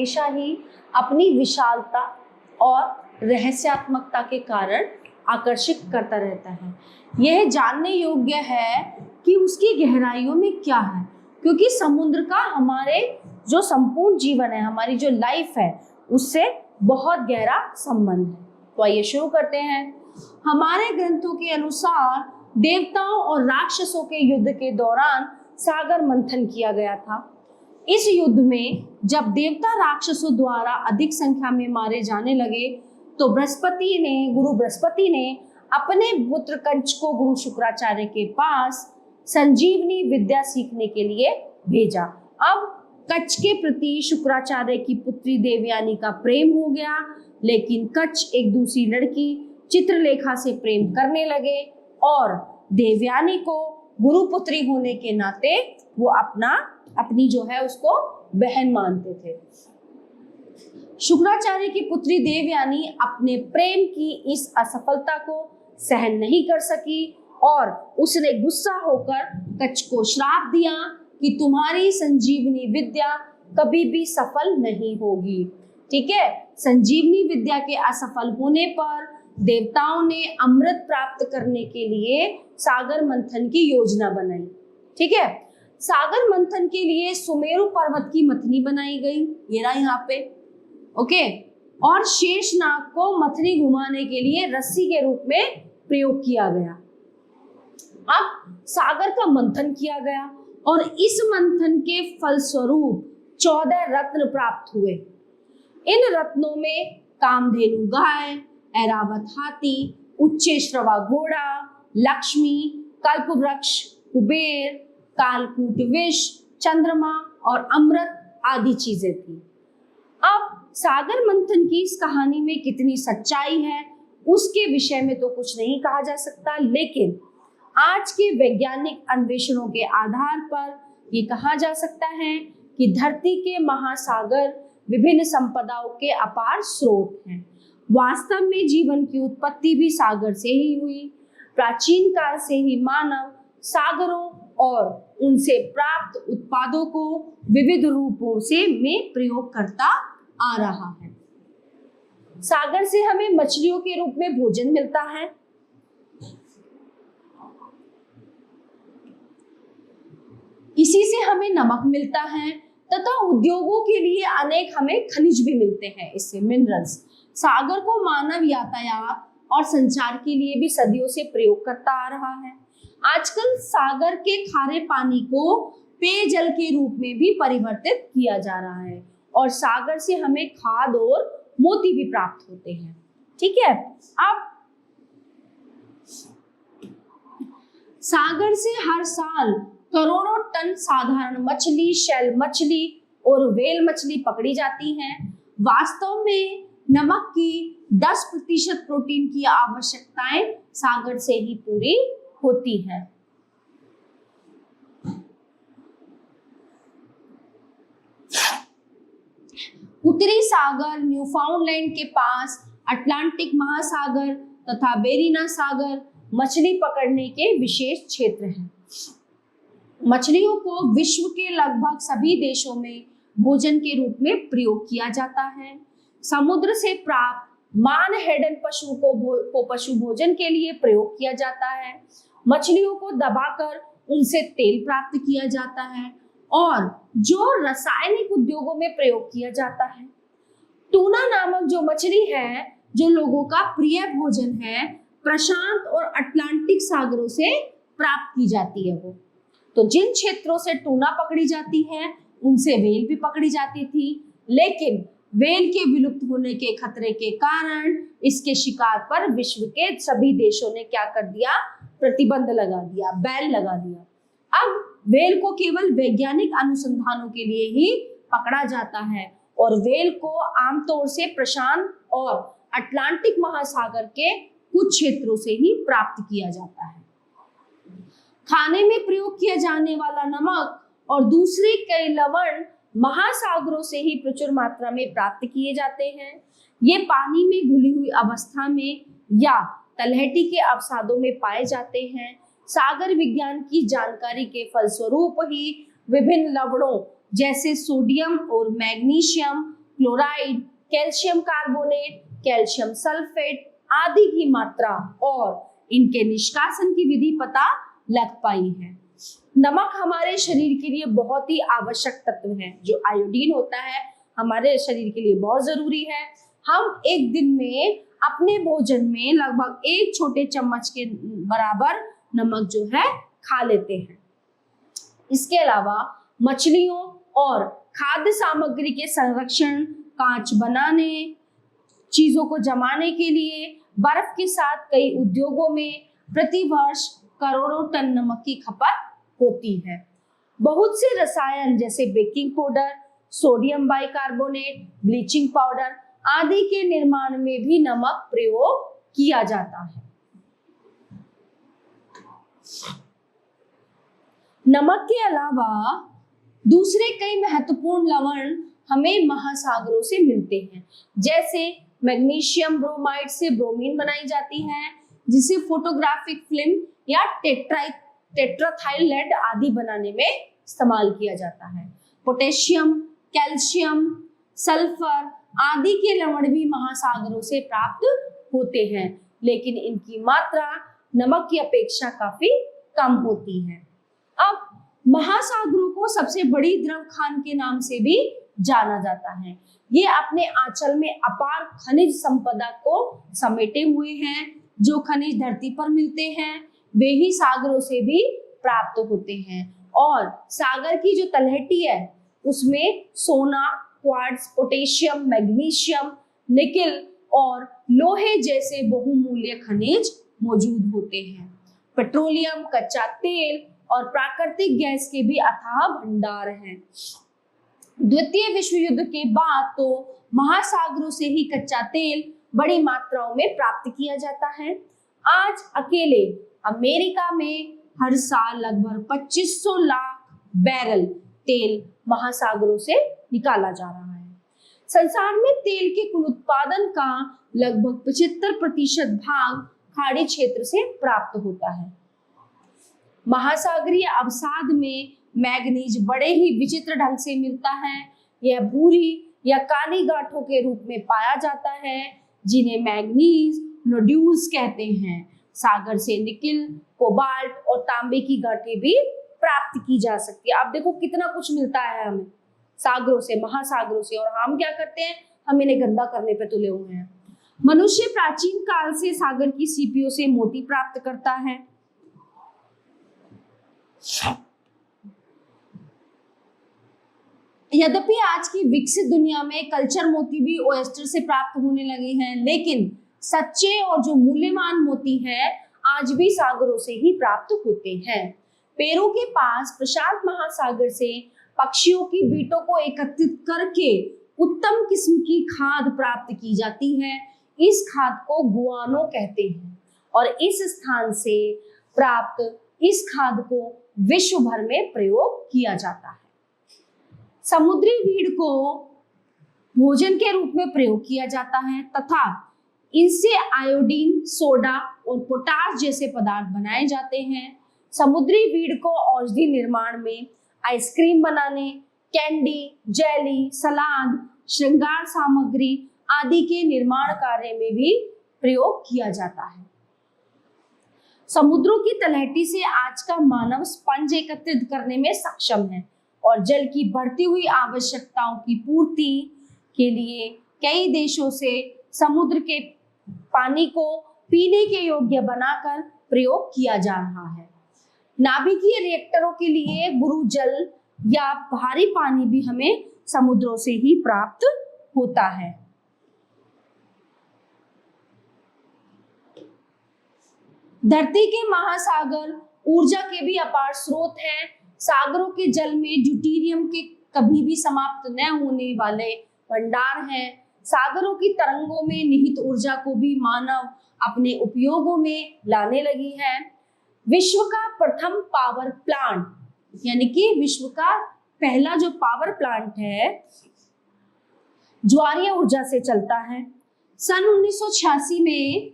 हमेशा ही अपनी विशालता और रहस्यात्मकता के कारण आकर्षित करता रहता है। यह जानने योग्य है कि उसकी गहराइयों में क्या है, क्योंकि समुद्र का हमारे जो संपूर्ण जीवन है, हमारी जो लाइफ है, उससे बहुत गहरा संबंध है। तो आइए शुरू करते हैं। हमारे ग्रंथों के अनुसार देवताओं और राक्षसों के युद्ध के दौरान सागर मंथन किया गया था। इस युद्ध में जब देवता राक्षसों द्वारा अधिक संख्या में मारे जाने लगे तो गुरु बृहस्पति ने अपने पुत्र कंच को गुरु शुक्राचार्य के पास संजीवनी विद्या सीखने के लिए भेजा। अब कच्छ के प्रति शुक्राचार्य की पुत्री देवयानी का प्रेम हो गया, लेकिन कच्छ एक दूसरी लड़की चित्रलेखा से प्रेम करने लगे और देवयानी को गुरुपुत्री होने के नाते वो अपनी जो है उसको बहन मानते थे। शुक्राचार्य की पुत्री देवयानी अपने प्रेम की इस असफलता को सहन नहीं कर सकी और उसने गुस्सा होकर कच्छ को श्राप दिया कि तुम्हारी संजीवनी विद्या कभी भी सफल नहीं होगी। ठीक है, संजीवनी विद्या के असफल होने पर देवताओं ने अमृत प्राप्त करने के लिए सागर मंथन की योजना बनाई। ठीक है, सागर मंथन के लिए सुमेरु पर्वत की मथनी बनाई गई, ये रहा यहाँ पे। ओके, और शेषनाग को मथनी घुमाने के लिए रस्सी के रूप में प्रयोग किया गया। अब सागर का मंथन किया गया और इस मंथन के फलस्वरूप 14 रत्न प्राप्त हुए। इन रत्नों में कामधेनु गाय, ऐरावत हाथी, उच्चेश्रवा घोड़ा, लक्ष्मी, कल्पवृक्ष, कुबेर, कालकूट विष, चंद्रमा और अमृत आदि चीजें थी। अब सागर मंथन की इस कहानी में कितनी सच्चाई है उसके विषय में तो कुछ नहीं कहा जा सकता, लेकिन आज के वैज्ञानिक अन्वेषणों के आधार पर ये कहा जा सकता है कि धरती के महासागर विभिन्न संपदाओं के अपार स्रोत हैं। वास्तव में जीवन की उत्पत्ति भी सागर से ही हुई। प्राचीन काल से ही मानव सागरों और उनसे प्राप्त उत्पादों को विविध रूपों में प्रयोग करता आ रहा है। सागर से हमें मछलियों के रूप में भोजन मिलता है। इसी से हमें नमक मिलता है तथा उद्योगों के लिए अनेक हमें खनिज भी मिलते हैं, इससे मिनरल्स। सागर को मानव यातायात और संचार के लिए भी सदियों से प्रयोग करता आ रहा है। आजकल सागर के खारे पानी को पेयजल के रूप में भी परिवर्तित किया जा रहा है और सागर से हमें खाद और मोती भी प्राप्त होते हैं। ठीक है, अब सागर से हर साल करोड़ों टन साधारण मछली, शैल मछली और व्हेल मछली पकड़ी जाती हैं। वास्तव में नमक की 10% प्रोटीन की आवश्यकताएं सागर से ही पूरी होती है। उत्तरी सागर, न्यूफाउंडलैंड के पास अटलांटिक महासागर तथा बेरिना सागर मछली पकड़ने के विशेष क्षेत्र हैं। मछलियों को विश्व के लगभग सभी देशों में भोजन के रूप में प्रयोग किया जाता है। समुद्र से प्राप्त मान हेडन पशु को पशु भोजन के लिए प्रयोग किया जाता है। मछलियों को दबाकर उनसे तेल प्राप्त किया जाता है और जो रासायनिक उद्योगों में प्रयोग किया जाता है। टूना नामक जो मछली है, जो लोगों का प्रिय भोजन है, प्रशांत और अटलांटिक सागरों से प्राप्त की जाती है। वो तो जिन क्षेत्रों से टूना पकड़ी जाती है उनसे व्हेल भी पकड़ी जाती थी, लेकिन व्हेल के विलुप्त होने के खतरे के कारण इसके शिकार पर विश्व के सभी देशों ने क्या कर दिया, प्रतिबंध लगा दिया, बैन लगा दिया। अब व्हेल को केवल वैज्ञानिक अनुसंधानों के लिए ही पकड़ा जाता है और व्हेल को आमतौर से प्रशांत और अटलांटिक महासागर के कुछ क्षेत्रों से ही प्राप्त किया जाता है। खाने में प्रयोग किया जाने वाला नमक और दूसरे कई लवण महासागरों से ही प्रचुर मात्रा में प्राप्त किए जाते हैं। ये पानी में घुली हुई अवस्था में या तलहटी के अवसादों में पाए जाते हैं। सागर विज्ञान की जानकारी के फलस्वरूप ही विभिन्न लवणों जैसे सोडियम और magnesium chloride, calcium carbonate, calcium sulphate आदि की मात्रा और इनके निष्कासन की विधि पता लग पाई है। नमक हमारे शरीर के लिए बहुत ही आवश्यक तत्व है। जो आयोडीन होता है हमारे शरीर के लिए बहुत जरूरी है। हम एक दिन में अपने भोजन में लगभग 1 छोटे चम्मच के बराबर नमक जो है खा लेते हैं। इसके अलावा मछलियों और खाद्य सामग्री के संरक्षण, कांच बनाने, चीजों को जमाने के लिए बर्फ के साथ कई उद्योगों में प्रतिवर्ष करोड़ों टन नमक की खपत होती है। बहुत से रसायन जैसे baking powder, sodium bicarbonate, bleaching powder आदि के निर्माण में भी नमक प्रयोग किया जाता है। नमक के अलावा दूसरे कई महत्वपूर्ण लवण हमें महासागरों से मिलते हैं। जैसे मैग्नीशियम ब्रोमाइड से ब्रोमीन बनाई जाती है, जिसे फोटोग्राफिक फिल्म या टेट्राथाइलेट आदि बनाने में इस्तेमाल किया जाता है। पोटेशियम, कैल्शियम, सल्फर आदि के लवण भी महासागरों से प्राप्त होते हैं, लेकिन इनकी मात्रा नमक की अपेक्षा काफी कम होती है। अब महासागरों को सबसे बड़ी द्रव खान के नाम से भी जाना जाता है। ये अपने आंचल में अपार खनिज संपदा को समेटे हुए हैं। जो खनिज धरती पर मिलते हैं वे ही सागरों से भी प्राप्त होते हैं। और सागर की जो तलहटी है उसमें सोना, क्वार्ट्ज, पोटेशियम, मैग्नीशियम, निकेल और लोहे जैसे बहुमूल्य खनिज मौजूद होते हैं। पेट्रोलियम, कच्चा तेल और प्राकृतिक गैस के भी अथाह भंडार हैं। द्वितीय विश्व युद्ध के बाद तो महासागरों से ही कच्चा तेल बड़ी मात्राओं में प्राप्त किया जाता है। आज अकेले अमेरिका में हर साल लगभग 2500 लाख बैरल तेल महासागरों से निकाला जा रहा है। संसार में तेल के कुल उत्पादन का लगभग 75% भाग खाड़ी क्षेत्र से प्राप्त होता है। महासागरीय अवसाद में मैग्नीज बड़े ही विचित्र ढंग से मिलता है। यह भूरी या काली गांठों के रूप में पाया जाता है, जिन्हें मैग्नीज नोड्यूल्स कहते हैं। सागर से निकेल, कोबाल्ट और तांबे की गांठें भी प्राप्त की जा सकती है। अब देखो कितना कुछ मिलता है हमें सागरों से, महासागरों से, और हम क्या करते हैं, हम इन्हें गंदा करने पे तुले हुए हैं। मनुष्य प्राचीन काल से सागर की सीपियों से मोती प्राप्त करता है। यद्यपि आज की विकसित दुनिया में कल्चर मोती भी ओएस्टर से प्राप्त होने लगे हैं, लेकिन सच्चे और जो मूल्यवान मोती है आज भी सागरों से ही प्राप्त होते हैं। पेरू के पास प्रशांत महासागर से पक्षियों की बीटों को एकत्रित करके उत्तम किस्म की खाद प्राप्त की जाती है। इस खाद को गुआनो कहते हैं और इस स्थान से प्राप्त इस खाद को विश्व भर में प्रयोग किया जाता है। समुद्री वीड को भोजन के रूप में प्रयोग किया जाता है तथा इनसे आयोडीन, सोडा और पोटाश जैसे पदार्थ बनाए जाते हैं। समुद्री वीड को औषधि निर्माण में, आइसक्रीम बनाने, कैंडी, जेली, सलाद, श्रृंगार सामग्री आदि के निर्माण कार्य में भी प्रयोग किया जाता है। समुद्रों की तलहटी से आज का मानव स्पंज एकत्रित करने में सक्षम है और जल की बढ़ती हुई आवश्यकताओं की पूर्ति के लिए कई देशों से समुद्र के पानी को पीने के योग्य बनाकर प्रयोग किया जा रहा है। नाभिकीय रिएक्टरों के लिए गुरु जल या भारी पानी भी हमें समुद्रों से ही प्राप्त होता है। धरती के महासागर ऊर्जा के भी अपार स्रोत हैं। सागरों के जल में ड्यूटेरियम के कभी भी समाप्त न होने वाले भंडार हैं। सागरों की तरंगों में निहित ऊर्जा को भी मानव अपने उपयोगों में लाने लगी है। विश्व का प्रथम पावर प्लांट यानी कि विश्व का पहला जो पावर प्लांट है ज्वारीय ऊर्जा से चलता है। सन 1986 में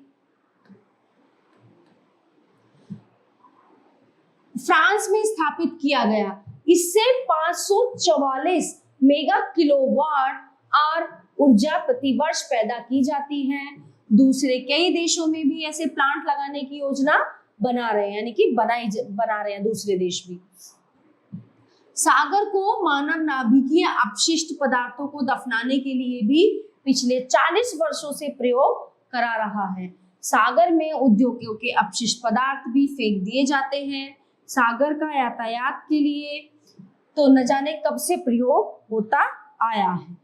फ्रांस में स्थापित किया गया। इससे 544 मेगा किलोवाट और ऊर्जा प्रतिवर्ष पैदा की जाती है। दूसरे कई देशों में भी ऐसे प्लांट लगाने की योजना बना रहे हैं, यानी कि बना रहे हैं दूसरे देश भी। सागर को मानव नाभिकीय अपशिष्ट पदार्थों को दफनाने के लिए भी पिछले 40 वर्षों से प्रयोग करा रहा है। सागर में उद्योगों के अपशिष्ट पदार्थ भी फेंक दिए जाते हैं। सागर का यातायात के लिए तो न जाने कब से प्रयोग होता आया है।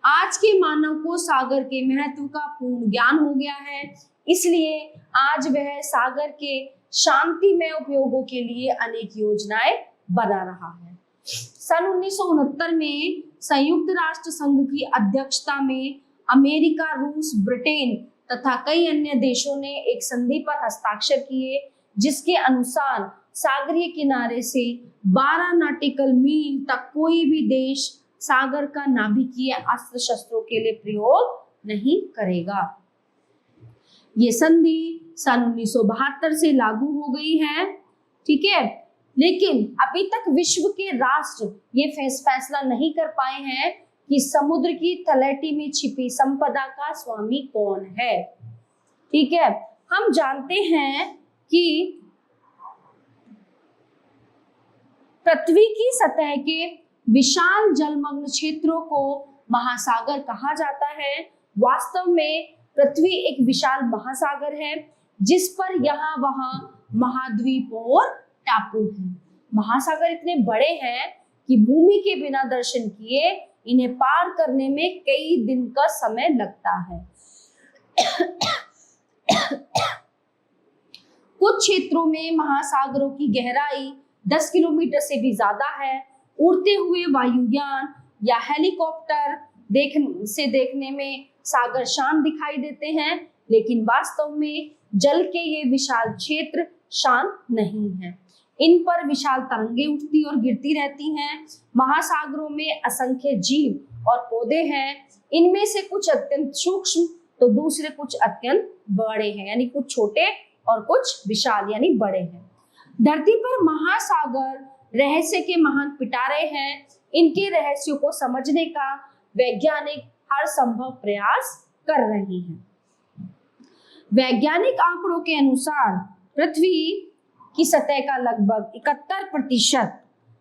आज के मानव को सागर के महत्व का पूर्ण ज्ञान हो गया है, इसलिए आज वह सागर के शांतिमय उपयोगों के लिए अनेक योजनाएं बना रहा है। सन 1969 में संयुक्त राष्ट्र संघ की अध्यक्षता में अमेरिका, रूस, ब्रिटेन तथा कई अन्य देशों ने एक संधि पर हस्ताक्षर किए, जिसके अनुसार सागरीय किनारे से 12 नॉटिकल मील तक कोई भी देश सागर का नाभिकीय अस्त्र शस्त्रों के लिए प्रयोग नहीं करेगा। ये संधि सन 1972 से लागू हो गई है, ठीक है, लेकिन अभी तक विश्व के राष्ट्र ये फैसला नहीं कर पाए हैं कि समुद्र की तलहटी में छिपी संपदा का स्वामी कौन है। ठीक है, हम जानते हैं कि पृथ्वी की सतह के विशाल जलमग्न क्षेत्रों को महासागर कहा जाता है। वास्तव में पृथ्वी एक विशाल महासागर है, जिस पर यहाँ वहाँ महाद्वीप और टापू हैं। महासागर इतने बड़े हैं कि भूमि के बिना दर्शन किए इन्हें पार करने में कई दिन का समय लगता है। कुछ क्षेत्रों में महासागरों की गहराई 10 किलोमीटर से भी ज्यादा है। उड़ते हुए वायुयान या हेलीकॉप्टर देखने में सागर शांत दिखाई देते हैं, लेकिन वास्तव में जल के ये विशाल क्षेत्र शांत नहीं है। इन पर विशाल तरंगें उठती और गिरती रहती हैं। महासागरों में असंख्य जीव और पौधे हैं। इनमें से कुछ अत्यंत सूक्ष्म तो दूसरे कुछ अत्यंत बड़े हैं, यानी कुछ छोटे और कुछ विशाल यानी बड़े हैं। धरती पर महासागर रहस्य के महान पिटारे हैं। इनके रहस्यों को समझने का वैज्ञानिक हर संभव प्रयास कर रहे हैं। वैज्ञानिक आंकड़ों के अनुसार पृथ्वी की सतह का लगभग 71%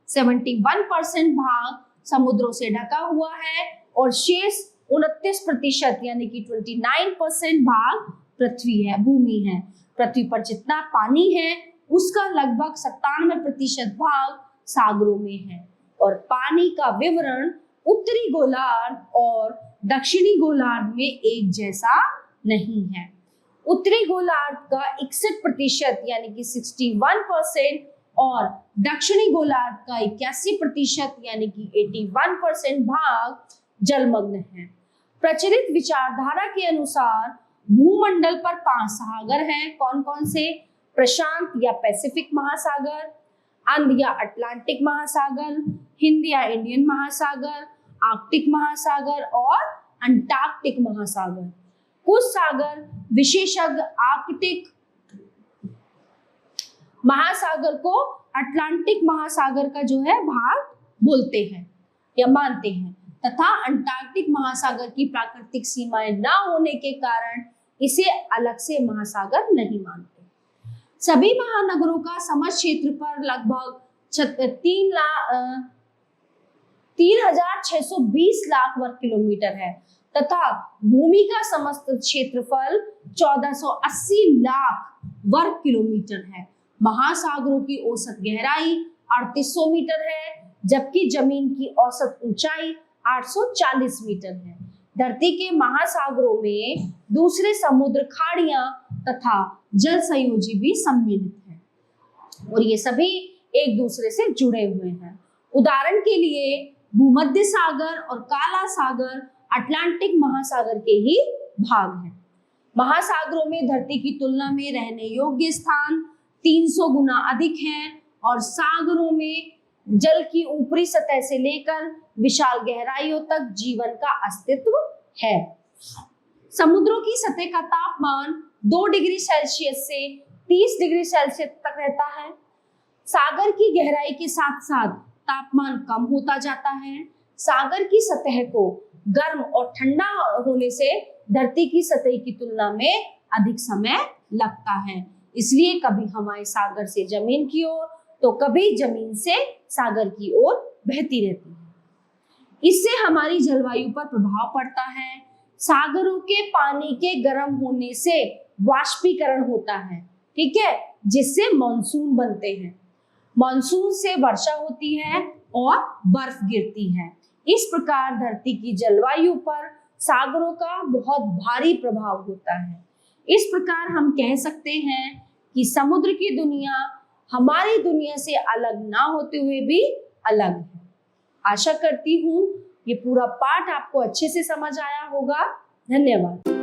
71% भाग समुद्रों से ढका हुआ है और शेष 29% यानी कि 29% भाग पृथ्वी है, भूमि है। पृथ्वी पर जितना पानी है उसका लगभग 97% भाग सागरों में है और पानी का विवरण उत्तरी गोलार्ध और दक्षिणी गोलार्ध में एक जैसा नहीं है। उत्तरी गोलार्ध का 61% यानी कि 61% और दक्षिणी गोलार्ध का 81% यानी कि 81% भाग जलमग्न है। प्रचलित विचारधारा के अनुसार भूमंडल पर 5 सागर हैं। कौन कौन से? प्रशांत या पैसिफिक महासागर, अंध या अटलांटिक महासागर, हिंद या इंडियन महासागर, आर्कटिक महासागर और अंटार्कटिक महासागर। कुछ सागर विशेषज्ञ आर्कटिक महासागर को अटलांटिक महासागर का जो है भाग बोलते हैं या मानते हैं, तथा अंटार्कटिक महासागर की प्राकृतिक सीमाएं न होने के कारण इसे अलग से महासागर नहीं मानते। सभी महानगरों का समस्त क्षेत्र पर लगभग 3,620 लाख वर्ग किलोमीटर है तथा भूमि का समस्त क्षेत्रफल 1480 लाख वर्ग किलोमीटर है। महासागरों की औसत गहराई 3800 मीटर है, जबकि जमीन की औसत ऊंचाई 840 मीटर है। धरती के महासागरों में दूसरे समुद्र, खाड़ियां तथा जल संयोजी भी सम्मिलित हैं और ये सभी एक दूसरे से जुड़े हुए हैं। उदाहरण के लिए भूमध्य सागर और काला सागर अटलांटिक महासागर के ही भाग हैं। महासागरों में धरती की तुलना में रहने योग्य स्थान 300 गुना अधिक हैं और सागरों में जल की ऊपरी सतह से लेकर विशाल गहराइयों तक जीवन का अस्तित्व है। समुद्रों की सतह का तापमान 2 डिग्री सेल्सियस से 30 डिग्री सेल्सियस तक रहता है। सागर की गहराई के साथ साथ तापमान कम होता जाता है। सागर की सतह को गर्म और ठंडा होने से धरती की सतह की तुलना में अधिक समय लगता है। इसलिए कभी हमारे सागर से जमीन की ओर तो कभी जमीन से सागर की ओर बहती रहती है। इससे हमारी जलवायु पर प्रभाव पड़ता है। सागरों के पानी के गर्म होने से वाष्पीकरण होता है, ठीक है, जिससे मानसून बनते हैं। मानसून से वर्षा होती है और बर्फ गिरती है। इस प्रकार धरती की जलवायु पर सागरों का बहुत भारी प्रभाव होता है। इस प्रकार हम कह सकते हैं कि समुद्र की दुनिया हमारी दुनिया से अलग ना होते हुए भी अलग है। आशा करती हूँ ये पूरा पाठ आपको अच्छे से समझ आया होगा। धन्यवाद।